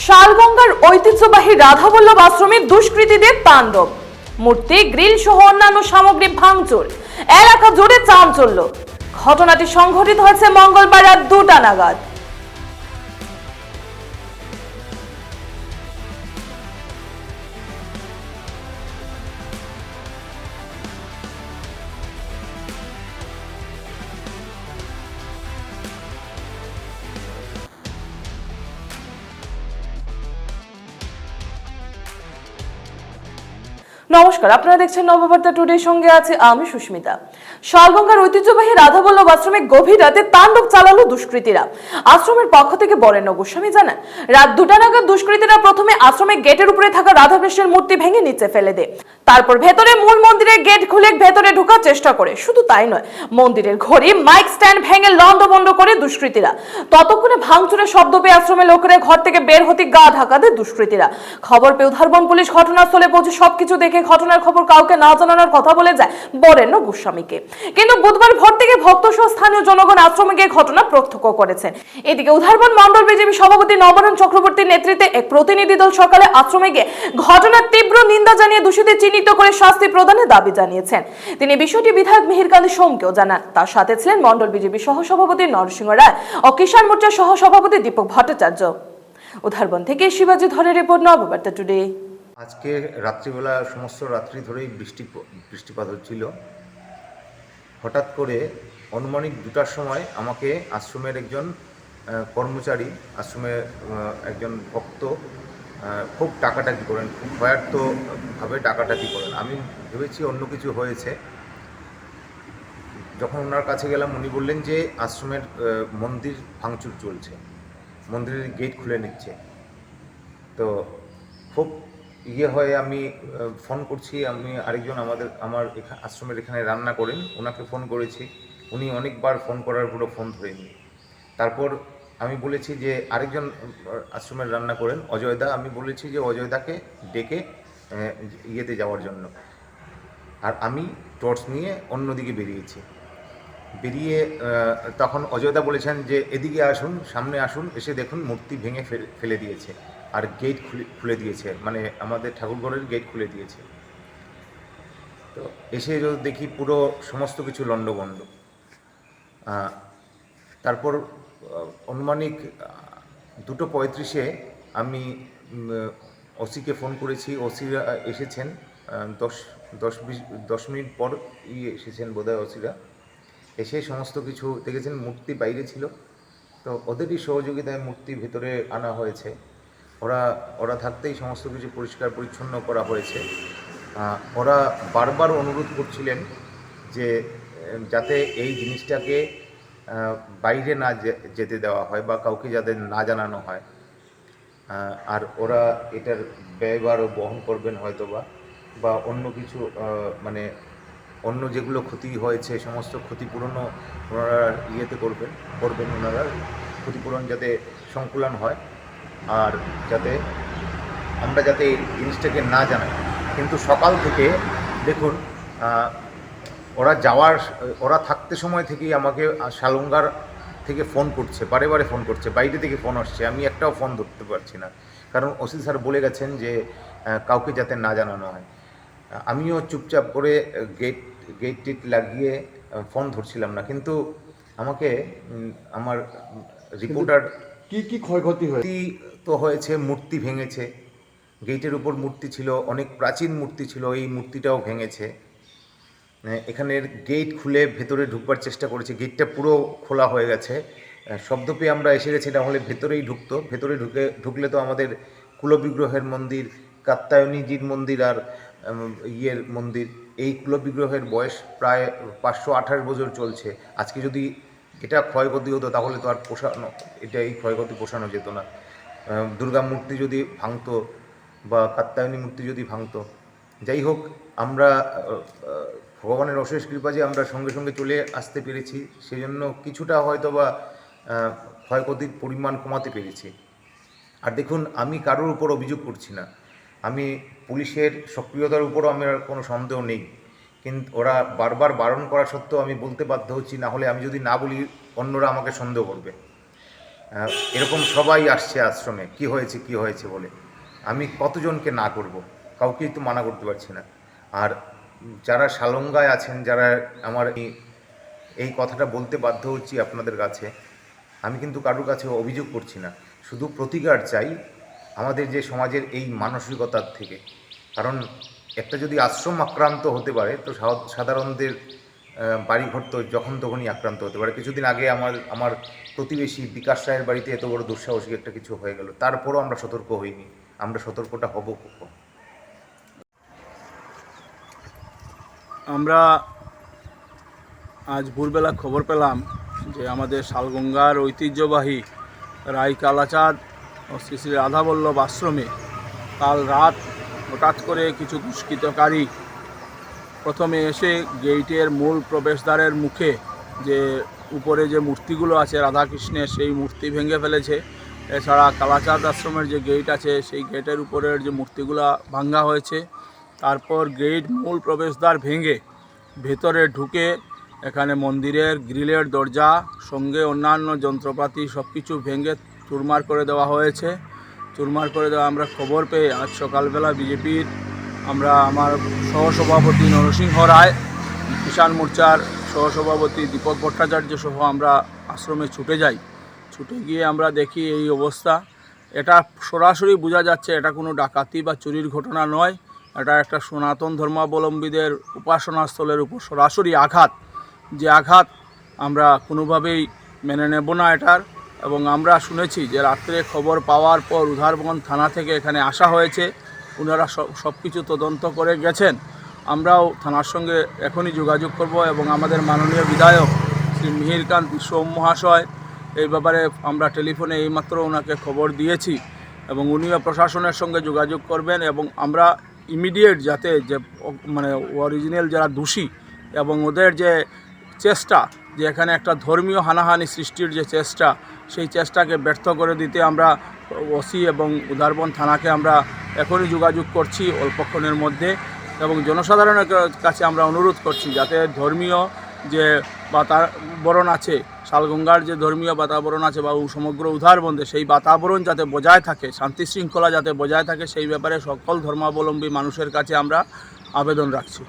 শালগঙ্গার ঐতিহ্যবাহী রাধাবল্লভ আশ্রমের দুষ্কৃতীদের তাণ্ডব, মূর্তি, গ্রিল সহ অন্যান্য সামগ্রী ভাঙচুর, এলাকা জুড়ে চাঞ্চল্য। ঘটনাটি সংঘটিত হয়েছে মঙ্গলবার রাত 2টা নাগাদ। নমস্কার, আপনারা দেখছেন নববার্তা টুডে, সঙ্গে আছে আমি সুস্মিতা। শালগঙ্গার ঐতিহ্যবাহী রাধাবল্লভ আশ্রমে গভীর রাতে তাণ্ডব চালালো দুষ্কৃতীরা। আশ্রমের পক্ষ থেকে বরেণ্য গোস্বামী জানান, রাত 2টা নাগাদ দুষ্কৃতীরা প্রথমে আশ্রমের গেটের উপরে থাকা রাধাকৃষ্ণের মূর্তি ভেঙে নিচে ফেলে দেয়। তারপর ভেতরে মূল মন্দিরের গেট খুলে ভেতরে ঢোকার চেষ্টা করে। শুধু তাই নয়, মন্দিরের ঘড়ি, মাইক স্ট্যান্ড ভেঙে লন্ডভন্ড করে দুষ্কৃতীরা। ততক্ষণে ভাঙচুরের শব্দ পেয়ে আশ্রমের লোকেরা ঘর থেকে বের হতে গা ঢাকা দেয় দুষ্কৃতীরা। খবর পেয়ে উদ্ধারবন পুলিশ ঘটনাস্থলে পৌঁছে সবকিছু দেখে ঘটনার খবর কাউকে না জানানোর কথা বলে যায় বরেণ্য গোস্বামীকে। কিন্তু বুধবার ভোর থেকে ভক্ত সহ স্থানীয় জনগণ আশ্রমে গিয়ে ঘটনা প্রত্যক্ষ করেছেন। এদিকে উদ্ধারবন মন্ডল বিজেপি সভাপতি নবরণ চক্রবর্তীর নেতৃত্বে এক প্রতিনিধি দল সকালে আশ্রমে গিয়ে ঘটনার তীব্র নিন্দা জানিয়ে দোষীদের চিহ্নিত করে শাস্তি প্রদানের দাবি জানিয়েছেন। তিনি বিষয়টি বিধায়ক মিহিরকান্তি সোমকেও জানান। তার সাথে ছিলেন মন্ডল বিজেপি সহসভাপতি নরসিংহ রায় ও কিষাণ মোর্চার সহসভাপতি দীপক ভট্টাচার্য। উদ্ধারবন থেকে শিবাজি ধরের রিপোর্ট, নববার্তা টুডে। আজকে রাত্রিবেলা সমস্ত রাত্রি ধরেই বৃষ্টিপাত হচ্ছিল। হঠাৎ করে আনুমানিক 2টার সময় আমাকে আশ্রমের একজন কর্মচারী, আশ্রমের একজন ভক্ত খুব ডাকাডাকি করেন, খুব ভয়ার্থভাবে ডাকাডাকি করেন। আমি ভেবেছি অন্য কিছু হয়েছে। যখন ওনার কাছে গেলাম, উনি বললেন যে আশ্রমের মন্দির ভাঙচুর চলছে, মন্দিরের গেট খুলে নিচ্ছে। তো খুব হয়ে আমি ফোন করছি। আমি আরেকজন আমার আশ্রমের এখানে রান্না করেন, ওনাকে ফোন করেছি। উনি অনেকবার ফোন করার পুরো ফোন ধরেননি। তারপর আমি বলেছি যে আরেকজন আশ্রমের রান্না করেন অজয়দা, আমি বলেছি যে অজয়দাকে ডেকে যাওয়ার জন্য। আর আমি টর্চ নিয়ে অন্যদিকে বেরিয়েছি। তখন অজয়দা বলেছেন যে এদিকে আসুন, সামনে আসুন, এসে দেখুন মূর্তি ভেঙে ফেলে দিয়েছে আর গেট খুলে দিয়েছে, মানে আমাদের ঠাকুরঘরের গেট খুলে দিয়েছে। তো এসে দেখি পুরো সমস্ত কিছু লণ্ডভণ্ড। তারপর আনুমানিক 2:35-এ আমি ওসিকে ফোন করেছি। ওসিরা এসেছেন 10 মিনিট পর এসেছেন বোধহয় ওসিরা। এসে সমস্ত কিছু দেখেছেন। মূর্তি বাইরে ছিল, তো ওদেরই সহযোগিতায় মূর্তি ভেতরে আনা হয়েছে। ওরা থাকতেই সমস্ত কিছু পরিষ্কার পরিচ্ছন্ন করা হয়েছে। ওরা বারবার অনুরোধ করছিলেন যে যাতে এই জিনিসটাকে বাইরে না যেতে দেওয়া হয় বা কাউকে যাতে না জানানো হয়। আর ওরা এটার ব্যয়ভারও বহন করবেন হয়তো বা অন্য কিছু, মানে অন্য যেগুলো ক্ষতি হয়েছে সমস্ত ক্ষতিপূরণও ওনারা করবেন ওনারা। ক্ষতিপূরণ যাতে সংকুলন হয় আর আমরা যাতে এই জিনিসটাকে না জানাই। কিন্তু সকাল থেকে দেখুন, ওরা থাকতে সময় থেকেই আমাকে শালগঙ্গার থেকে ফোন করছে, বারে ফোন করছে, বাইরে থেকে ফোন আসছে। আমি একটাও ফোন ধরতে পারছি না, কারণ ওসি স্যার বলে গেছেন যে কাউকে যাতে না জানানো হয়। আমিও চুপচাপ করে গেট লাগিয়ে ফোন ধরছিলাম না। কিন্তু আমাকে আমার রিপোর্টার কি ক্ষয়ক্ষতি হয়েছে, মূর্তি ভেঙেছে, গেটের উপর মূর্তি ছিল, অনেক প্রাচীন মূর্তি ছিল, এই মূর্তিটাও ভেঙেছে। এখানের গেট খুলে ভেতরে ঢুকবার চেষ্টা করেছে, গেটটা পুরো খোলা হয়ে গেছে। শব্দ পেয়ে আমরা এসে গেছি, নাহলে ভেতরেই ভেতরে ঢুকলে তো আমাদের কুলবিগ্রহের মন্দির, কাত্যায়নীজির মন্দির আর মন্দির, এই কুলবিগ্রহের বয়স প্রায় 528 বছর চলছে। আজকে যদি এটা ক্ষয়ক্ষতি হতো তাহলে তো আর এই ক্ষয়ক্ষতি পোষানো যেত না। দুর্গা মূর্তি যদি ভাঙতো বা কাত্যায়নী মূর্তি যদি ভাঙতো, যাই হোক, আমরা ভগবানের অশেষ কৃপা যে আমরা সঙ্গে সঙ্গে চলে আসতে পেরেছি, সেজন্য কিছুটা হয়তো বা ক্ষয়ক্ষতির পরিমাণ কমাতে পেরেছি। আর দেখুন, আমি কারোর উপর অভিযোগ করছি না, আমি পুলিশের সক্রিয়তার উপরও আমার কোনো সন্দেহ নেই। কিন্তু ওরা বারবার বারণ করা সত্ত্বেও আমি বলতে বাধ্য হচ্ছি, না হলে আমি যদি না বলি অন্যরা আমাকে সন্দেহ করবে। এরকম সবাই আসছে আশ্রমে কি হয়েছে বলে। আমি কতজনকে না করব, কাউকেই তো মানা করতে পারছি না। আর যারা শালঙ্গায় আছেন, যারা এই কথাটা বলতে বাধ্য হচ্ছি আপনাদের কাছে, আমি কিন্তু কারোর কাছে অভিযোগ করছি না, শুধু প্রতিকার চাই আমাদের যে সমাজের এই মানসিকতার থেকে। কারণ একটা যদি আশ্রম আক্রান্ত হতে পারে, তো সাধারণদের বাড়িঘর তো যখন তখনই আক্রান্ত হতে পারে। কিছুদিন আগে আমার প্রতিবেশী বিকাশ রায়ের বাড়িতে এত বড় দুঃসাহসিক একটা কিছু হয়ে গেল, তারপরও আমরা সতর্ক হইনি। আমরা সতর্কটা হব কখন? আমরা আজ ভোরবেলা খবর পেলাম যে আমাদের শালগঙ্গার ঐতিহ্যবাহী রাই কালাচাঁদ ও শ্রী শ্রী রাধাবল্লভ আশ্রমে কাল রাত হঠাৎ করে কিছু দুষ্কৃতকারী প্রথমে এসে গেইটের মূল প্রবেশদ্বারের মুখে যে উপরে যে মূর্তিগুলো আছে রাধাকৃষ্ণের, সেই মূর্তি ভেঙে ফেলেছে। এছাড়া কালাচাঁদ আশ্রমের যে গেট আছে সেই গেটের উপরের যে মূর্তিগুলো ভাঙা হয়েছে। তারপর গেট মূল প্রবেশদ্বার ভেঙে ভেতরে ঢুকে এখানে মন্দিরের গ্রিলের দরজা সঙ্গে অন্যান্য যন্ত্রপাতি সব কিছু ভেঙে চুরমার করে দেওয়া হয়েছে। চুরমার করে দেওয়া আমরা খবর পেয়ে আজ সকালবেলা বিজেপির আমার সহসভাপতি নরসিংহ রায়, কিষাণ মোর্চার সহসভাপতি দীপক ভট্টাচার্য সহ আমরা আশ্রমে ছুটে যাই। ছুটে গিয়ে আমরা দেখি এই অবস্থা। এটা সরাসরি বোঝা যাচ্ছে এটা কোনো ডাকাতি বা চুরির ঘটনা নয়, এটা একটা সনাতন ধর্মাবলম্বীদের উপাসনাস্থলের উপর সরাসরি আঘাত, যে আঘাত আমরা কোনোভাবেই মেনে নেব না এটার। এবং আমরা শুনেছি যে রাত্রে খবর পাওয়ার পর উধারবন থানা থেকে এখানে আসা হয়েছে, ওনারা সব কিছু তদন্ত করে গেছেন। আমরাও থানার সঙ্গে এখনই যোগাযোগ করব এবং আমাদের মাননীয় বিধায়ক শ্রী মিহিরকান্ত সোম মহাশয় এই ব্যাপারে আমরা টেলিফোনে এইমাত্র ওনাকে খবর দিয়েছি এবং উনিও প্রশাসনের সঙ্গে যোগাযোগ করবেন এবং আমরা ইমিডিয়েট যাতে যে অরিজিনাল যারা দোষী এবং ওদের যে চেষ্টা যে এখানে একটা ধর্মীয় হানাহানি সৃষ্টির যে চেষ্টা, সেই চেষ্টাকে ব্যর্থ করে দিতে আমরা ওসি এবং উধারবন থানাকে আমরা এখনই যোগাযোগ করছি অল্পক্ষণের মধ্যে। এবং জনসাধারণের কাছে আমরা অনুরোধ করছি যাতে ধর্মীয় যে বাতাবরণ আছে, শালগঙ্গার যে ধর্মীয় বাতাবরণ আছে বা সমগ্র উধারবন্দে, সেই বাতাবরণ যাতে বজায় থাকে, শান্তি শৃঙ্খলা যাতে বজায় থাকে, সেই ব্যাপারে সকল ধর্মাবলম্বী মানুষের কাছে আমরা আবেদন রাখছি।